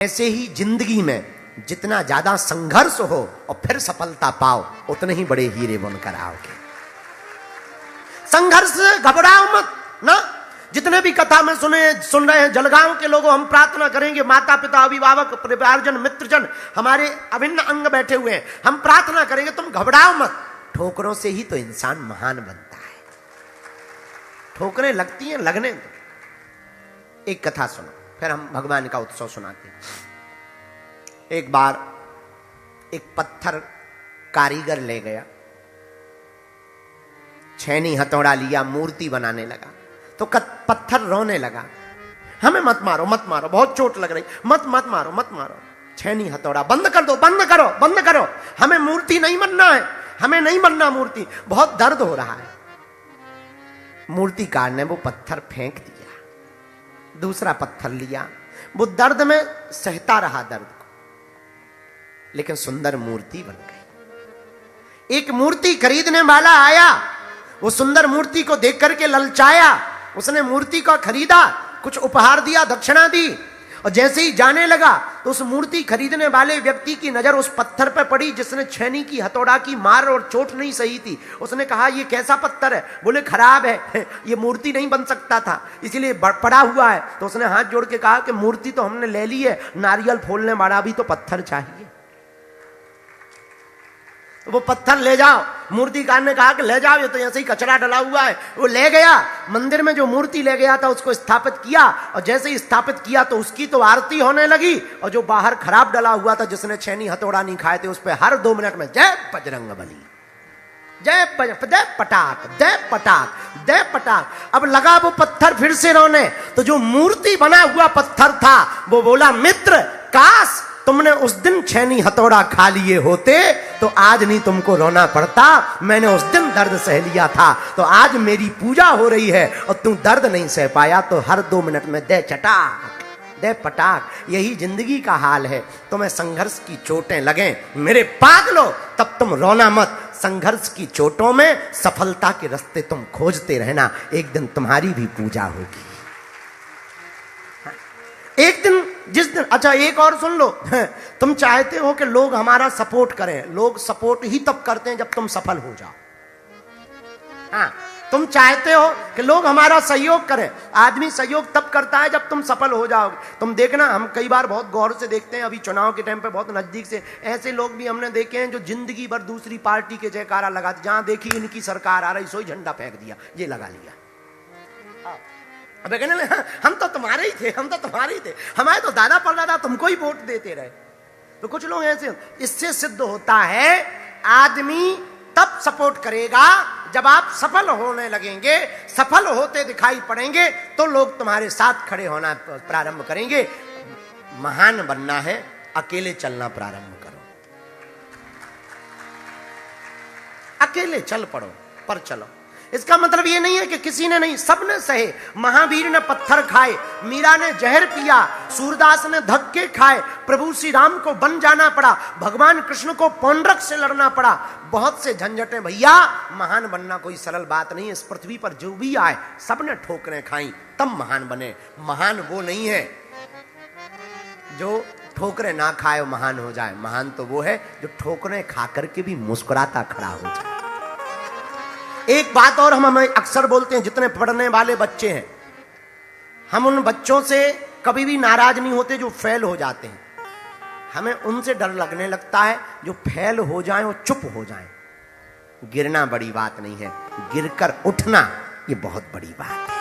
ऐसे ही जिंदगी में जितना ज्यादा संघर्ष हो और फिर सफलता पाओ, उतने ही बड़े हीरे बनकर आओगे। संघर्ष से घबराओ मत ना। जितने भी कथा में सुन रहे हैं, जलगांव के लोगों, हम प्रार्थना करेंगे, माता पिता, अभिभावक, परिवारजन, मित्रजन, हमारे अभिन्न अंग बैठे हुए हैं, हम प्रार्थना करेंगे तुम घबराओ मत। ठोकरों से ही तो इंसान महान बनता है। ठोकरें लगती हैं, लगने दो। एक कथा सुनो, फिर हम भगवान का उत्सव सुनाते हैं। एक बार एक पत्थर कारीगर ले गया, छैनी हथौड़ा लिया, मूर्ति बनाने लगा। तो पत्थर रोने लगा, हमें मत मारो, मत मारो, बहुत चोट लग रही, मत मत मारो, मत मारो। छैनी हथौड़ा, बंद कर दो, बंद करो, बंद करो, हमें मूर्ति नहीं बनना है, हमें नहीं बनना मूर्ति, बहुत दर्द हो रहा है। मूर्तिकार ने वो पत्थर फेंक दिया, दूसरा पत्थर लिया, वो दर्द में सहता रहा दर्द को, लेकिन सुंदर मूर्ति बन गई। एक मूर्ति खरीदने वाला आया, वो सुंदर मूर्ति को देख करके ललचाया, उसने मूर्ति को खरीदा, कुछ उपहार दिया, दक्षिणा दी, और जैसे ही जाने लगा तो उस मूर्ति खरीदने वाले व्यक्ति की नजर उस पत्थर पर पड़ी जिसने छैनी की हथौड़ा की मार और चोट नहीं सही थी। उसने कहा ये कैसा पत्थर है? बोले खराब है, ये मूर्ति नहीं बन सकता था, इसलिए पड़ा हुआ है। तो उसने हाथ जोड़ के कहा कि मूर्ति तो हमने ले ली है, नारियल फोड़ने वाला भी तो पत्थर चाहिए, वो पत्थर ले जाओ। मूर्तिकार ने कहा कि ले जाओ, ये तो ऐसे ही कचरा डला हुआ है। वो ले गया, मंदिर में जो मूर्ति ले गया था उसको स्थापित किया, और जैसे ही स्थापित किया तो उसकी तो आरती होने लगी, और जो बाहर खराब डला हुआ था, जिसने छैनी हथौड़ा नहीं खाए थे, उस पर हर 2 मिनट में जय बजरंगबली, जय पटाक, जय पटाक, जय पटाक। अब लगा वो पत्थर फिर से रोने, तो जो मूर्ति बना हुआ पत्थर था वो बोला, मित्र काश तुमने उस दिन छैनी हथौड़ा खा लिए होते तो आज नहीं तुमको रोना पड़ता। मैंने उस दिन दर्द सह लिया था, तो आज मेरी पूजा हो रही है और तुम दर्द नहीं सह पाया, तो हर 2 मिनट में दे चटाक, दे पटाक। यही जिंदगी का हाल है। तुम्हें संघर्ष की चोटें लगें, मेरे पागलो, तब तुम रोना मत। संघर्ष की चोटों में सफलता के रास्ते तुम खोजते रहना, एक दिन तुम्हारी भी पूजा होगी। एक दिन, जिस दिन, अच्छा एक और सुन लो, तुम चाहते हो कि लोग हमारा सपोर्ट करें, लोग सपोर्ट ही तब करते हैं जब तुम सफल हो जाओ। हाँ, तुम चाहते हो कि लोग हमारा सहयोग करें, आदमी सहयोग तब करता है जब तुम सफल हो जाओगे। तुम देखना, हम कई बार बहुत गौर से देखते हैं, अभी चुनाव के टाइम पे बहुत नजदीक से ऐसे लोग भी हमने देखे हैं जो जिंदगी भर दूसरी पार्टी के जयकारा लगाते, जहां देखी इनकी सरकार आ रही सोई झंडा फेंक दिया, ये लगा लिया। अबे कहने लगे हम तो तुम्हारे ही थे, हम तो तुम्हारे ही थे, हमारे तो दादा परदादा तुमको ही वोट देते रहे। तो कुछ लोग ऐसे, इससे सिद्ध होता है आदमी तब सपोर्ट करेगा जब आप सफल होने लगेंगे, सफल होते दिखाई पड़ेंगे, तो लोग तुम्हारे साथ खड़े होना प्रारंभ करेंगे। महान बनना है, अकेले चलना प्रारंभ करो, अकेले चल पड़ो, पर चलो। इसका मतलब ये नहीं है कि किसी ने नहीं, सबने सहे। महावीर ने पत्थर खाए, मीरा ने जहर पिया, सूरदास ने धक्के खाए, प्रभु श्री राम को बन जाना पड़ा, भगवान कृष्ण को पौंड्रक से लड़ना पड़ा, बहुत से झंझटें। भैया महान बनना कोई सरल बात नहीं है। इस पृथ्वी पर जो भी आए सबने ठोकरें खाई, तब महान बने। महान वो नहीं है जो ठोकरें ना खाए महान हो जाए, महान तो वो है जो ठोकरें खा करके भी मुस्कुराता खड़ा हो जाए। एक बात और हम हमें अक्सर बोलते हैं, जितने पढ़ने वाले बच्चे हैं, हम उन बच्चों से कभी भी नाराज नहीं होते जो फेल हो जाते हैं। हमें उनसे डर लगने लगता है जो फेल हो जाएं और चुप हो जाएं। गिरना बड़ी बात नहीं है, गिरकर उठना ये बहुत बड़ी बात है।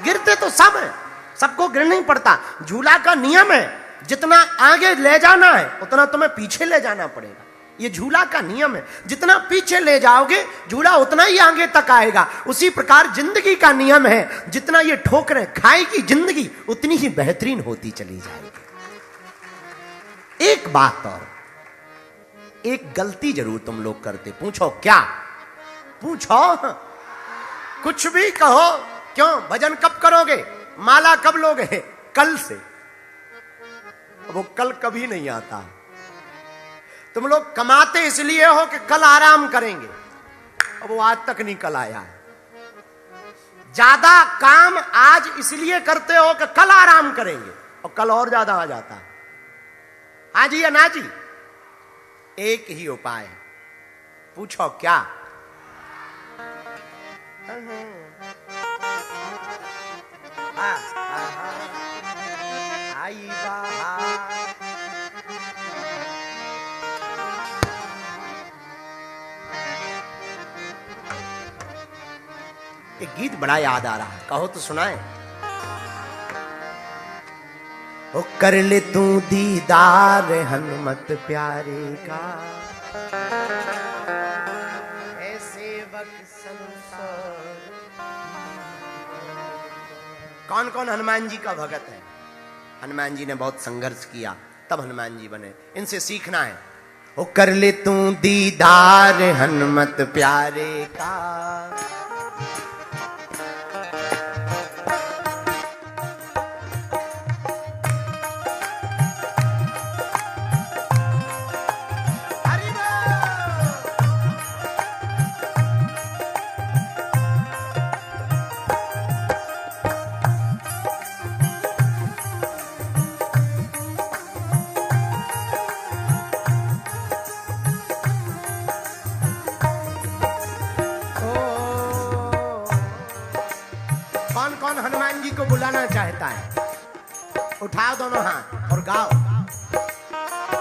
गिरते तो सब हैं, सबको गिरना ही पड़ता। झूला का नियम है, जितना आगे ले जाना है उतना तुम्हें पीछे ले जाना पड़ेगा। ये झूला का नियम है, जितना पीछे ले जाओगे झूला उतना ही आगे तक आएगा। उसी प्रकार जिंदगी का नियम है, जितना ये ठोकरें खाएगी जिंदगी उतनी ही बेहतरीन होती चली जाएगी। एक बात और, एक गलती जरूर तुम लोग करते, पूछो क्या? पूछो, कुछ भी कहो। क्यों? भजन कब करोगे? माला कब लोगे? कल से। वो कल कभी नहीं आता। तुम लोग कमाते इसलिए हो कि कल आराम करेंगे, अब वो आज तक नहीं कल आया है। ज्यादा काम आज इसलिए करते हो कि कल आराम करेंगे, और कल और ज्यादा आ जाता। हाँ जी या ना जी? एक ही उपाय है, पूछो क्या? आई बहार। एक गीत बड़ा याद आ रहा है, कहो तो सुनाए। ओ कर ले तू दीदार हनुमत प्यारे का, ऐ सेवक संसार। कौन कौन हनुमान जी का भगत है? हनुमान जी ने बहुत संघर्ष किया तब हनुमान जी बने, इनसे सीखना है। ओ कर ले तू दीदार हनुमत प्यारे का, हनुमान जी को बुलाना चाहता है? उठाओ दोनों हाथ और गाओ।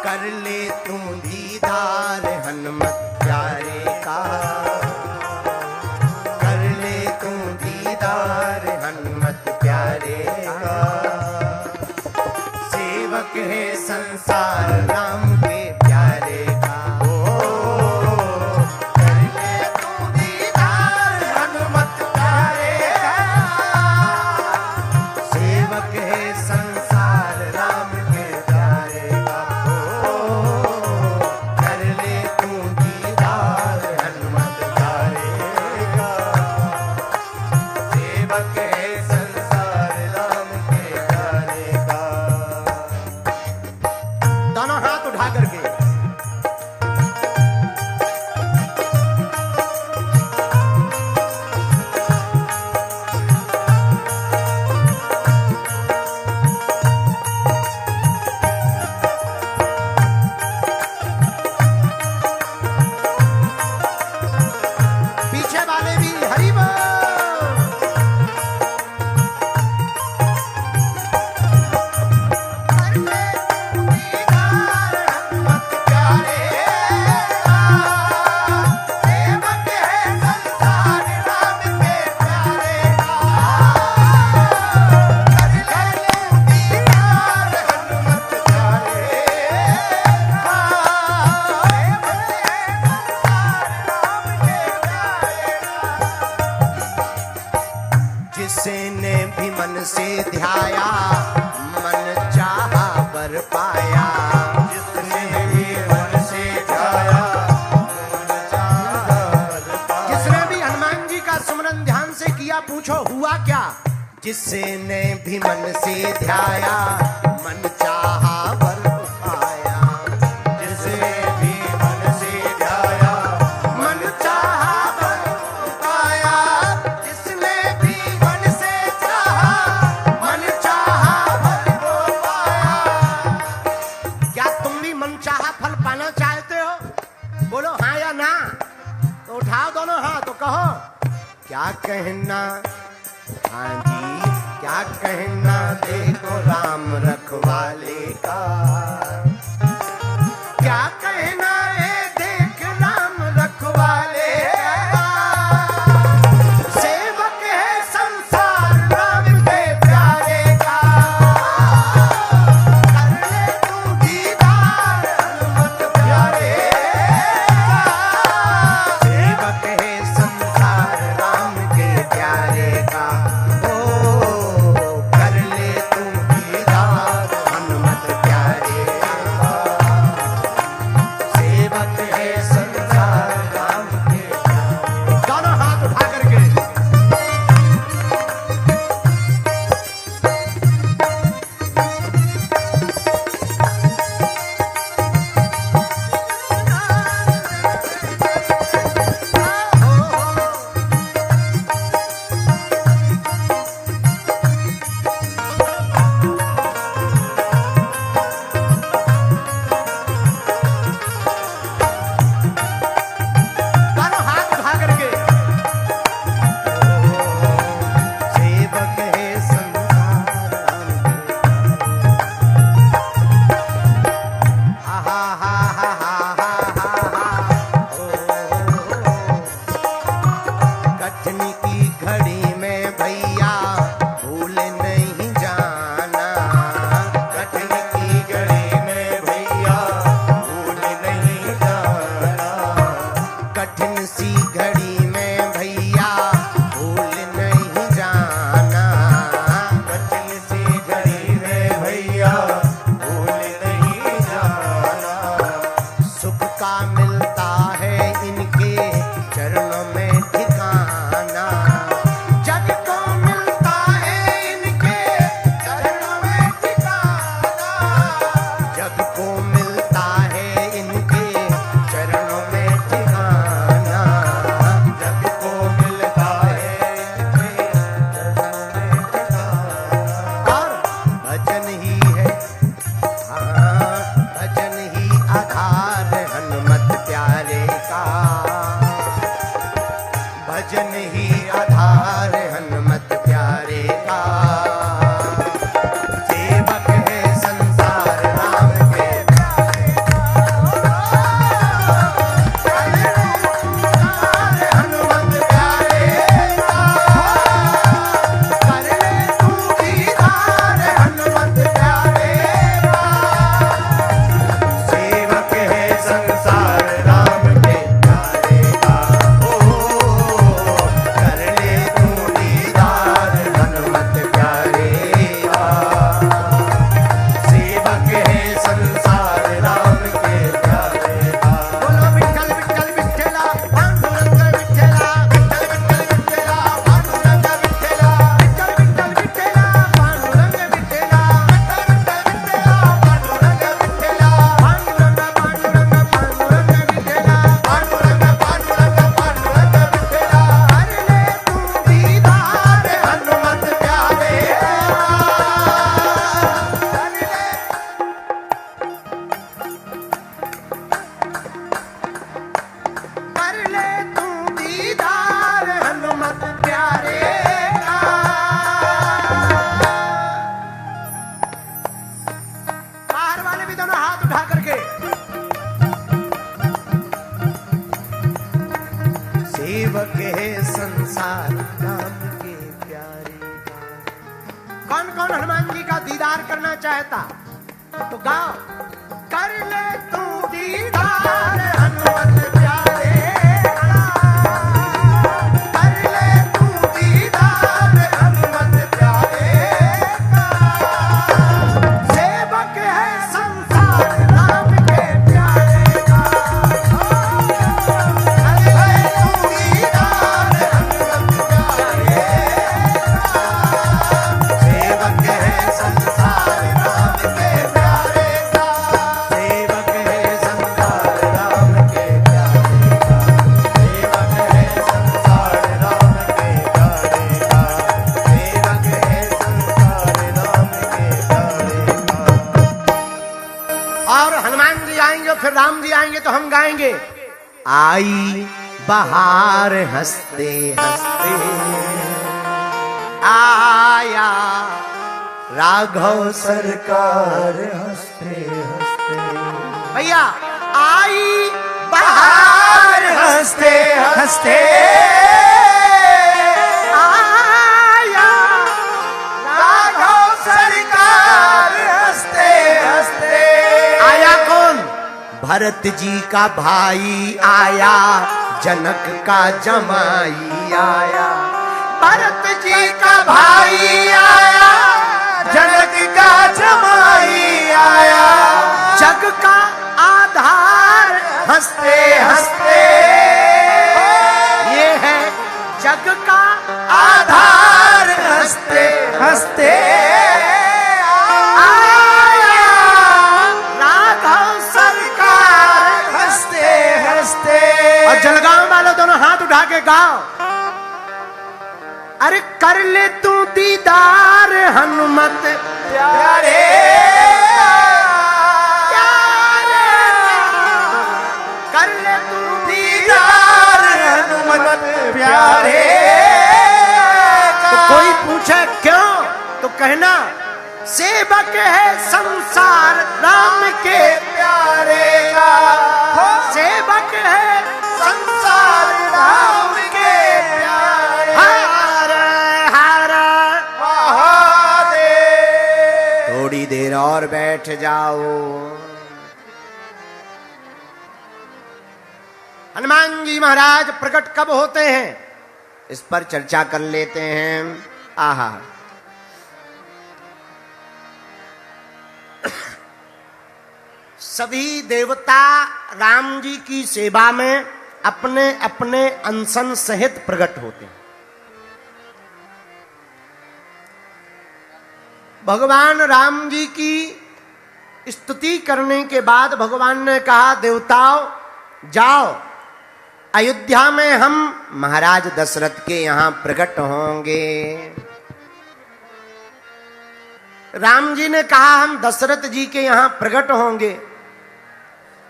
कर ले तू दीदार हनुमत प्यारे का, कर ले तू दीदार हनुमत प्यारे का, सेवक है संसार राम के प्यारे का। जिसने भी मन से ध्याया मन चाहा वर पाया, जिसने भी मन से ध्याया मन चाहा वर पाया। जिसने भी हनुमान जी का सुमरन ध्यान से किया, पूछो हुआ क्या? जिसने भी मन से ध्याया मन चाहा वर पाया, जिसने भी मन से ध्याया मन चाहा वर पाया, जिसने भी मन से चाहा मन चाहा वर पाया। क्या तुम भी मन चाहा फल पाना चाहते हो? बोलो हाँ या ना। तो उठाओ दोनों हाथ तो कहो क्या कहना। हाँ जी, क्या कहना देखो राम रखवाले का, क्या कहना है देख राम रखवाले का, सेवक है संसार राम के प्यारे का, कर ले तू दीदार हनुमत प्यारे का, सेवक है संसार राम के प्यारे का। कर ले तू दीदार हनुमत प्यारे बाहर वाले भी दोनों हाथ उठा करके। सेवक है संसार राम के प्यारे का। कौन कौन हनुमान जी का दीदार करना चाहता तो गाओ। कर ले तू दीदार हनुमत प्यारे का, कर ले तू दीदार हनुमत प्यारे का। सेवक है संसार राम के प्यारे का, कर ले तू दीदार हनुमत प्यारे का। सेवक है संसार राम के प्यारे का, सेवक है संसार राम के प्यारे का, सेवक है संसार राम के प्यारे का, सेवक है संसार राम के प्यारे का। और हनुमान जी आएंगे फिर राम जी आएंगे तो हम गाएंगे। आई बहार हंसते हंसते, आया राघव सरकार हंसते हंसते। भैया आई बहार हंसते हंसते, आया राघव सरकार हंसते हंसते। आया कौन? भरत जी का भाई आया, जनक का जमाई आया। भरत जी का भाई आया, जनक का जमाई आया। जग का आधार हंसते हंसते, ये है जग का आधार हंसते हंसते। आया राघव सरकार हंसते हंसते। और जलगांव वालों दोनों हाथ उठा के गाओ। अरे कर ले तू दीदार हनुमत प्यारे, कर ले तू दीदार हनुमत प्यारे। तो कोई पूछे क्यों तो कहना सेवक है संसार राम के प्यारे का, सेवक है संसार राम के प्यारे। थोड़ी देर और बैठ जाओ। हनुमान जी महाराज प्रकट कब होते हैं इस पर चर्चा कर लेते हैं। आहा, सभी देवता राम जी की सेवा में अपने अपने अनशन सहित प्रकट होते हैं। भगवान राम जी की स्तुति करने के बाद भगवान ने कहा देवताओं जाओ, अयोध्या में हम महाराज दशरथ के यहां प्रकट होंगे। राम जी ने कहा हम दशरथ जी के यहां प्रकट होंगे,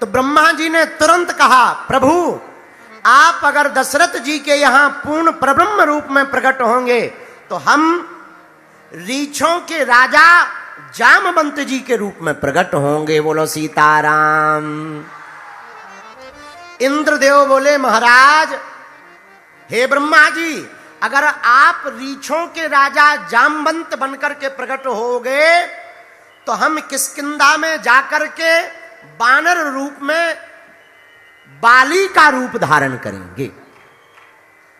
तो ब्रह्मा जी ने तुरंत कहा प्रभु आप अगर दशरथ जी के यहां पूर्ण परब्रह्म रूप में प्रकट होंगे तो हम रीछों के राजा जामवंत जी के रूप में प्रकट होंगे। बोलो सीताराम। इंद्रदेव बोले महाराज हे ब्रह्मा जी, अगर आप रीछों के राजा जामवंत बनकर के प्रकट होगे तो हम किष्किंधा में जाकर के बानर रूप में बाली का रूप धारण करेंगे।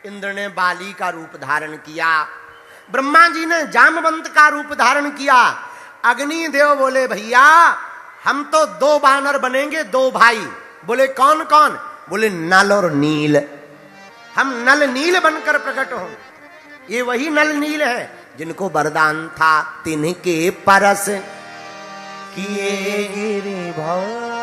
इंद्र ने बाली का रूप धारण किया, ब्रह्मा जी ने जामवंत का रूप धारण किया। अग्निदेव बोले भैया हम तो दो बानर बनेंगे, दो भाई। बोले कौन कौन? बोले नल और नील। हम नल नील बनकर प्रकट हों। ये वही नल नील है जिनको वरदान था तिनके परस किए गिरि भाव।